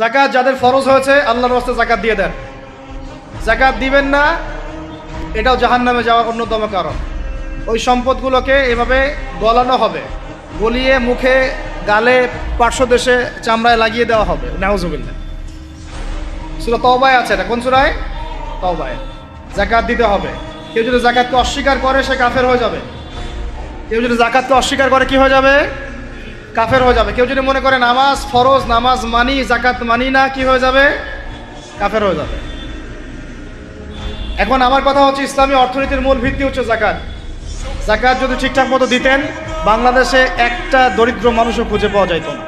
যাকাত যাদের ফরজ হয়েছে আল্লাহর রাস্তায় যাকাত দিয়ে দেন। যাকাত দিবেন না, এটাও জাহান্নামে যাওয়ার অন্যতম কারণ। ওই সম্পদগুলোকে এভাবে গলানো হবে, গলিয়ে মুখে, গালে, পার্শ্বদেশে, চামড়ায় লাগিয়ে দেওয়া হবে। নাউজুবিল্লাহ। সূরা তওবায় আছে এটা। কোন সূরায়? তওবায়। যাকাত দিতে হবে। কেউ যদি যাকাতকে অস্বীকার করে সে কাফের হয়ে যাবে। কেউ যদি যাকাতকে অস্বীকার করে কি হয়ে যাবে? কাফের হয়ে যাবে। কেউ যদি মনে করে নামাজ ফরজ, নামাজ মানি, যাকাত মানি না, কি হয়ে যাবে? কাফের হয়ে যাবে। এখন আমার কথা হচ্ছে, ইসলামী অর্থনীতির মূল ভিত্তি হচ্ছে যাকাত। যাকাত যদি ঠিকঠাক মতো দিতেন, বাংলাদেশে একটা দরিদ্র মানুষও খুঁজে পাওয়া যাইত না।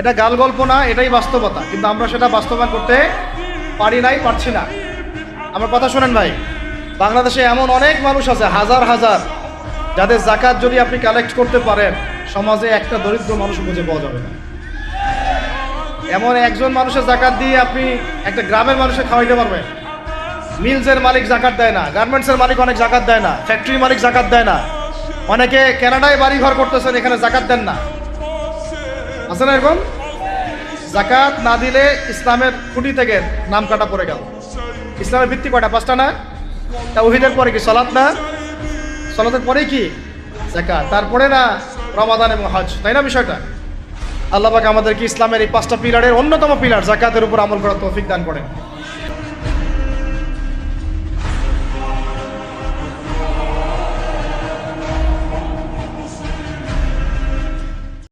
এটা গাল গল্প না, এটাই বাস্তবতা। কিন্তু আমরা সেটা বাস্তবায়ন করতে পারি নাই, পারছি না। আমার কথা শোনেন ভাই, বাংলাদেশে এমন অনেক মানুষ আছে, হাজার হাজার, যাদের যাকাত যদি আপনি কালেক্ট করতে পারেন, সমাজে একটা দরিদ্র মানুষ খুঁজে পাওয়া যাবে না। এমন একজন মানুষের যাকাত দিয়ে আপনি একটা গ্রামের মানুষের খাওয়াইতে পারবেন। মিলসের মালিক যাকাত দেয় না, গার্মেন্টসের মালিক অনেক যাকাত দেয় না, ফ্যাক্টরির মালিক যাকাত দেয় না, অনেকে কানাডায় বাড়ি ঘর করতেছেন, এখানে যাকাত দেন না। আছে না এরকম? যাকাত না দিলে ইসলামের খুঁটি থেকে নাম কাটা পড়ে গেল। ইসলামের ভিত্তি কয়টা? 5টা না? তাওহীদের পরে কি সালাত না? সালাতের পরে কি? যাকাত। তারপরে না রমাদান এবং হজ, তাই না বিষয়টা? আল্লাহ পাক আমাদেরকে ইসলামের এই 5টা পিলারের অন্যতম পিলার যাকাতের উপর আমল করার তৌফিক দান করেন।